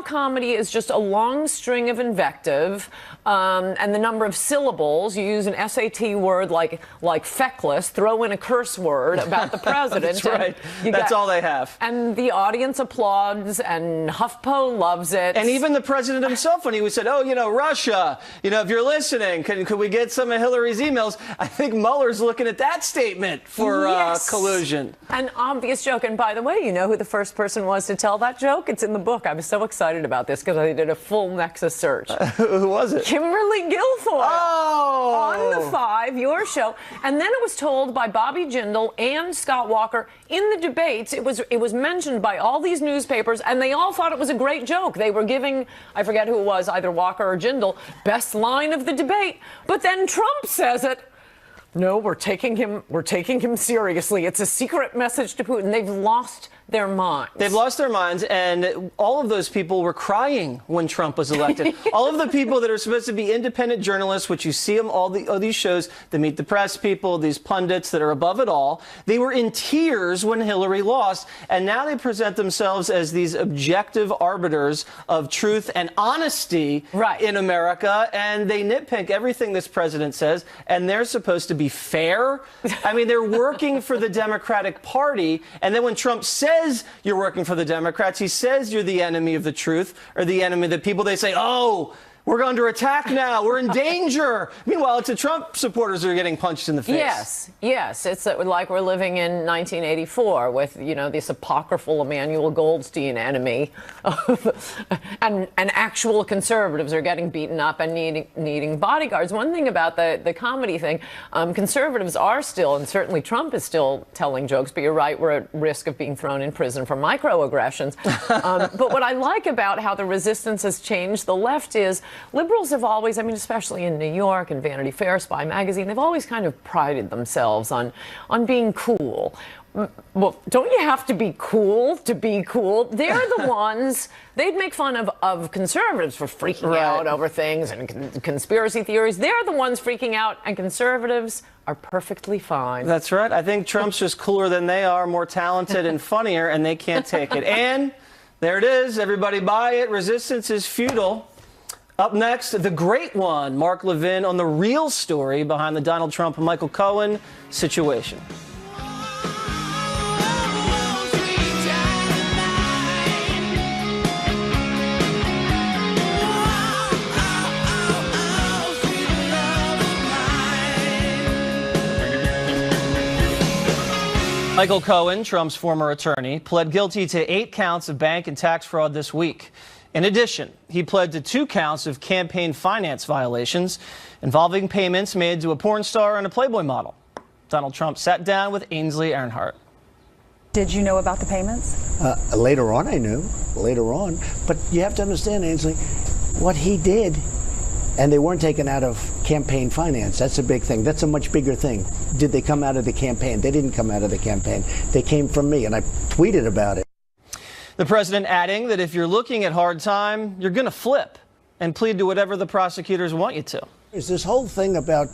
comedy is just a long string of invective, and the number of syllables. You use an SAT word like feckless, throw in a curse word about the president. That's right. That's all they have. And the audience applauds, and HuffPo loves it. And even the president himself, when he said, oh, Russia, if you're listening, could we get some of Hillary's emails? I think Mueller's looking at that statement for collusion. An obvious joke. And by the way, you know who the first person was to tell that joke? It's in the book. I was so excited about this because I did a full Nexus search. Who was it? Kimberly Guilfoyle. Oh! On the 5, your show. And then it was told by Bobby Jindal and Scott Walker in the debates. It was mentioned by all these newspapers, and they all thought it was a great joke. They were giving, I forget who it was, either Walker or Jindal, best line of the debate. But then Trump says it. No, we're taking him seriously. It's a secret message to Putin. They've lost their minds. They've lost their minds, and all of those people were crying when Trump was elected. All of the people that are supposed to be independent journalists, which you see them all these shows, the Meet the Press people, these pundits that are above it all, they were in tears when Hillary lost, and now they present themselves as these objective arbiters of truth and honesty in America, and they nitpick everything this president says, and they're supposed to be fair. I mean, they're working for the Democratic Party, and then when Trump says you're working for the Democrats, he says you're the enemy of the truth or the enemy of the people, they say, oh, we're under attack now. We're in danger. Meanwhile, it's the Trump supporters that are getting punched in the face. Yes. It's like we're living in 1984 with, this apocryphal Emmanuel Goldstein enemy. and actual conservatives are getting beaten up and needing bodyguards. One thing about the comedy thing, conservatives are still, and certainly Trump is still telling jokes, but you're right, we're at risk of being thrown in prison for microaggressions. But what I like about how the resistance has changed the left is liberals have always, especially in New York and Vanity Fair, Spy Magazine, they've always kind of prided themselves on being cool. Well, don't you have to be cool to be cool? They're the ones, they'd make fun of conservatives for freaking out over things and conspiracy theories. They're the ones freaking out, and conservatives are perfectly fine. That's right. I think Trump's just cooler than they are, more talented and funnier, and they can't take it. And there it is. Everybody buy it. Resistance is futile. Up next, the great one, Mark Levin, on the real story behind the Donald Trump and Michael Cohen situation. Michael Cohen, Trump's former attorney, pled guilty to 8 counts of bank and tax fraud this week. In addition, he pled to 2 counts of campaign finance violations involving payments made to a porn star and a Playboy model. Donald Trump sat down with Ainsley Earnhardt. Did you know about the payments? Later on, I knew. Later on. But you have to understand, Ainsley, what he did, and they weren't taken out of campaign finance. That's a big thing. That's a much bigger thing. Did they come out of the campaign? They didn't come out of the campaign. They came from me, and I tweeted about it. The president adding that if you're looking at hard time, you're going to flip and plead to whatever the prosecutors want you to. There's this whole thing about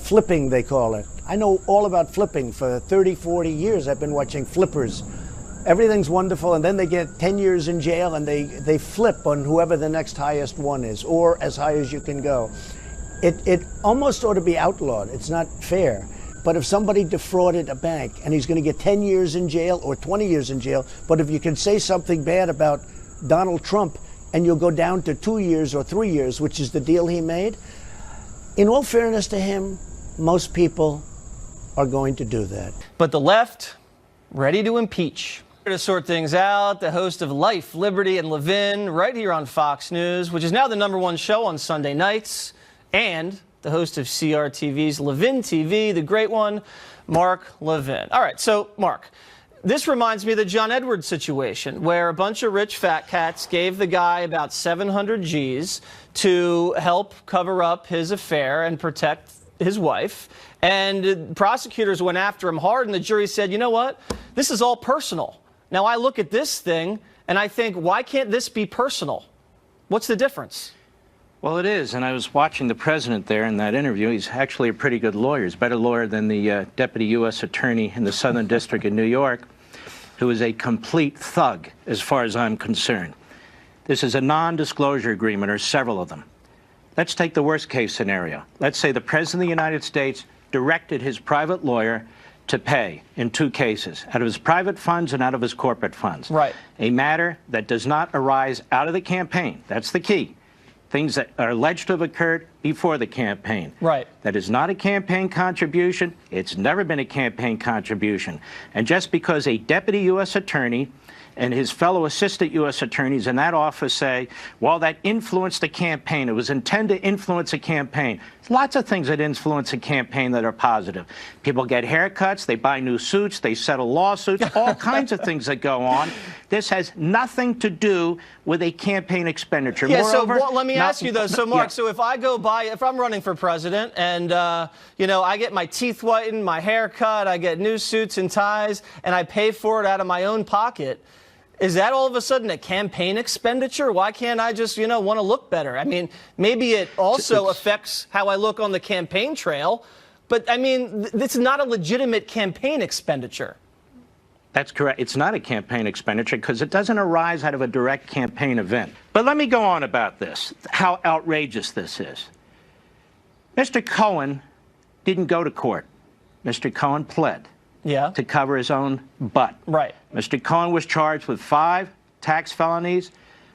flipping, they call it. I know all about flipping. For 30, 40 years, I've been watching flippers. Everything's wonderful, and then they get 10 years in jail, and they flip on whoever the next highest one is, or as high as you can go. It almost ought to be outlawed. It's not fair. But if somebody defrauded a bank and he's going to get 10 years in jail or 20 years in jail, but if you can say something bad about Donald Trump and you'll go down to 2 years or 3 years, which is the deal he made, in all fairness to him, most people are going to do that. But the left, ready to impeach. To sort things out, the host of Life, Liberty, and Levin, right here on Fox News, which is now the #1 show on Sunday nights, and the host of CRTV's Levin TV, the great one, Mark Levin. All right, so, Mark, this reminds me of the John Edwards situation, where a bunch of rich fat cats gave the guy about 700 G's to help cover up his affair and protect his wife. And prosecutors went after him hard, and the jury said, you know what? This is all personal. Now, I look at this thing, and I think, why can't this be personal? What's the difference? Well, it is, and I was watching the president there in that interview. He's actually a pretty good lawyer. He's a better lawyer than the deputy U.S. attorney in the Southern District in New York, who is a complete thug, as far as I'm concerned. This is a non-disclosure agreement, or several of them. Let's take the worst case scenario. Let's say the President of the United States directed his private lawyer to pay in 2 cases, out of his private funds and out of his corporate funds. Right. A matter that does not arise out of the campaign. That's the key. Things that are alleged to have occurred before the campaign. Right. That is not a campaign contribution. It's never been a campaign contribution. And just because a deputy U.S. attorney and his fellow assistant U.S. attorneys in that office say, well, that influenced the campaign. It was intended to influence a campaign. There's lots of things that influence a campaign that are positive. People get haircuts, they buy new suits, they settle lawsuits, all kinds of things that go on. This has nothing to do with a campaign expenditure. Yeah, Moreover, so let me ask you, though. So, Mark, yeah. so if I go buy, if I'm running for president and, you know, I get my teeth whitened, my hair cut, I get new suits and ties, and I pay for it out of my own pocket, is that all of a sudden a campaign expenditure? Why can't I just, you know, want to look better? I mean, maybe it also affects how I look on the campaign trail, but I mean, it's not a legitimate campaign expenditure. That's correct. It's not a campaign expenditure because it doesn't arise out of a direct campaign event. But let me go on about this, how outrageous this is. Mr. Cohen didn't go to court. Mr. Cohen pled. Yeah. To cover his own butt. Right. Mr. Cohen was charged with 5 tax felonies,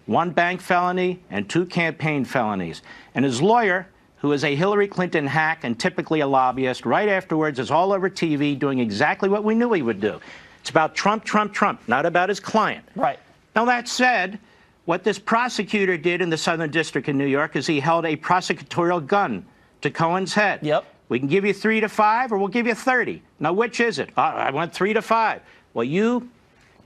1 bank felony, and 2 campaign felonies. And his lawyer, who is a Hillary Clinton hack and typically a lobbyist, right afterwards is all over TV doing exactly what we knew he would do. It's about Trump, Trump, Trump, not about his client. Right. Now, that said, what this prosecutor did in the Southern District of New York is he held a prosecutorial gun to Cohen's head. Yep. We can give you 3 to 5, or we'll give you 30. Now, which is it? I want 3 to 5. Well, you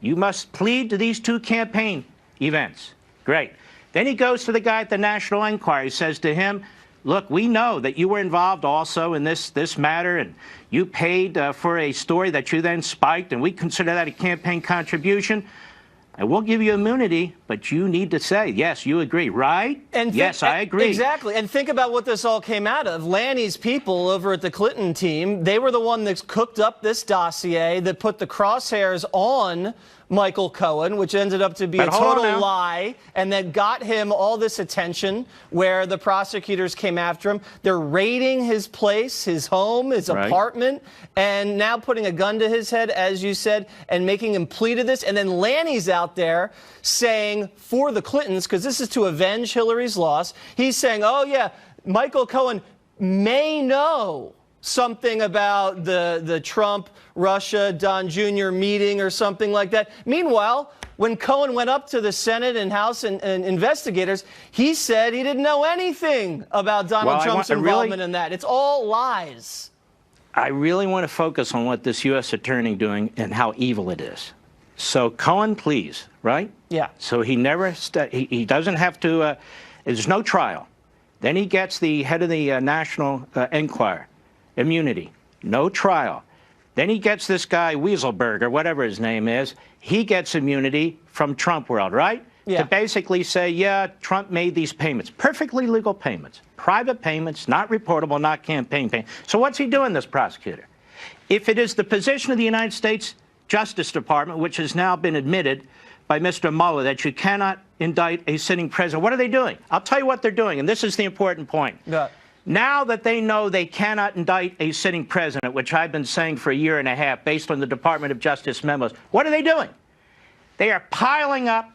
must plead to these 2 campaign events. Great. Then he goes to the guy at the National Enquirer. He says to him, look, we know that you were involved also in this matter, and you paid for a story that you then spiked, and we consider that a campaign contribution. And we'll give you immunity, but you need to say, yes, you agree, right? And yes, I agree. Exactly. And think about what this all came out of. Lanny's people over at the Clinton team, they were the one that cooked up this dossier that put the crosshairs on Michael Cohen, which ended up to be a total lie, and that got him all this attention where the prosecutors came after him. They're raiding his place, his home, his apartment, and now putting a gun to his head, as you said, and making him plead to this. And then Lanny's out there saying for the Clintons, because this is to avenge Hillary's loss, he's saying, oh, yeah, Michael Cohen may know something about the Trump, Russia, Don Jr. meeting or something like that. Meanwhile, when Cohen went up to the Senate and House and investigators, he said he didn't know anything about Donald Trump's involvement in that. It's all lies. I really want to focus on what this U.S. attorney doing and how evil it is. So Cohen pleads, right? Yeah. So he never, he doesn't have to, there's no trial. Then he gets the head of the National Enquirer. Immunity, no trial. Then he gets this guy, Weaselberg, or whatever his name is. He gets immunity from Trump World, right? Yeah. To basically say, yeah, Trump made these payments, perfectly legal payments, private payments, not reportable, not campaign payments. So what's he doing, this prosecutor? If it is the position of the United States Justice Department, which has now been admitted by Mr. Mueller, that you cannot indict a sitting president, what are they doing? I'll tell you what they're doing, and this is the important point. Yeah. Now that they know they cannot indict a sitting president, which I've been saying for a year and a half based on the Department of Justice memos, what are they doing? They are piling up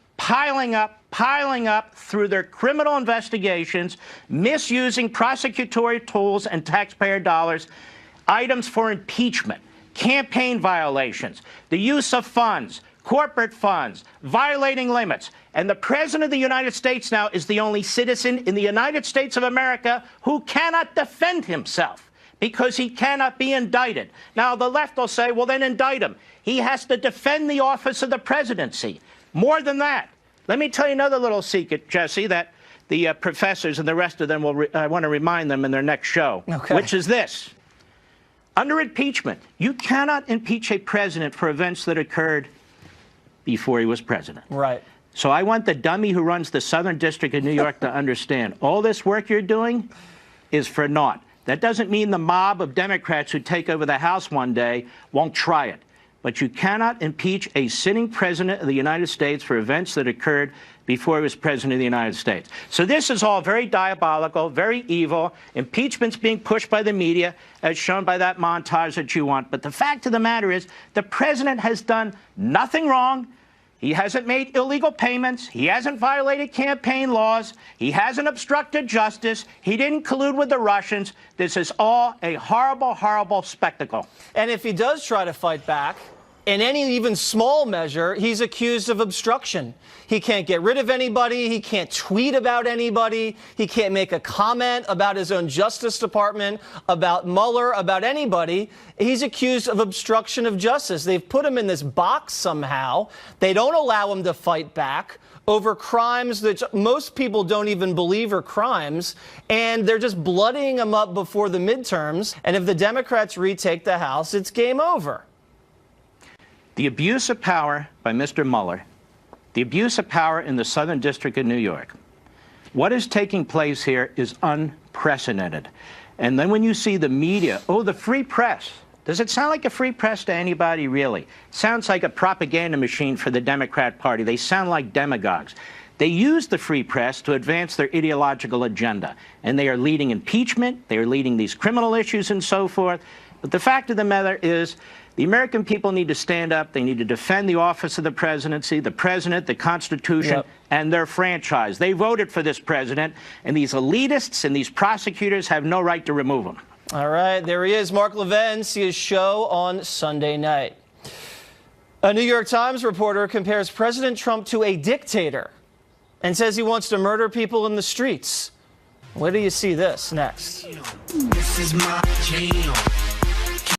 through their criminal investigations, misusing prosecutorial tools and taxpayer dollars, items for impeachment, campaign violations, the use of funds, corporate funds, violating limits. And the President of the United States now is the only citizen in the United States of America who cannot defend himself because he cannot be indicted. Now, the left will say, well, then indict him. He has to defend the office of the presidency. More than that, let me tell you another little secret, Jesse, that the professors and the rest of them I want to remind them in their next show, which is this. Under impeachment, you cannot impeach a president for events that occurred before he was president. Right. So I want the dummy who runs the Southern District of New York to understand all this work you're doing is for naught. That doesn't mean the mob of Democrats who take over the House one day won't try it. But but you cannot impeach a sitting president of the United States for events that occurred before he was president of the United States. So this is all very diabolical, very evil. Impeachment's being pushed by the media, as shown by that montage that you want. But the fact of the matter is, the president has done nothing wrong. He hasn't made illegal payments. He hasn't violated campaign laws. He hasn't obstructed justice. He didn't collude with the Russians. This is all a horrible, horrible spectacle. And if he does try to fight back, in any even small measure, he's accused of obstruction. He can't get rid of anybody. He can't tweet about anybody. He can't make a comment about his own Justice Department, about Mueller, about anybody. He's accused of obstruction of justice. They've put him in this box somehow. They don't allow him to fight back over crimes that most people don't even believe are crimes, and they're just bloodying him up before the midterms. And if the Democrats retake the House, it's game over. The abuse of power by Mr. Mueller, the abuse of power in the Southern District of New York, what is taking place here is unprecedented. And then when you see the media, oh, the free press, does it sound like a free press to anybody, really? It sounds like a propaganda machine for the Democrat Party. They sound like demagogues. They use the free press to advance their ideological agenda, and they are leading impeachment, they are leading these criminal issues and so forth. But the fact of the matter is, the American people need to stand up. They need to defend the office of the presidency, the president, the Constitution, and their franchise. They voted for this president, and these elitists and these prosecutors have no right to remove him. All right, there he is, Mark Levin. See his show on Sunday night. A New York Times reporter compares President Trump to a dictator and says he wants to murder people in the streets. Where do you see this next? This is my jam.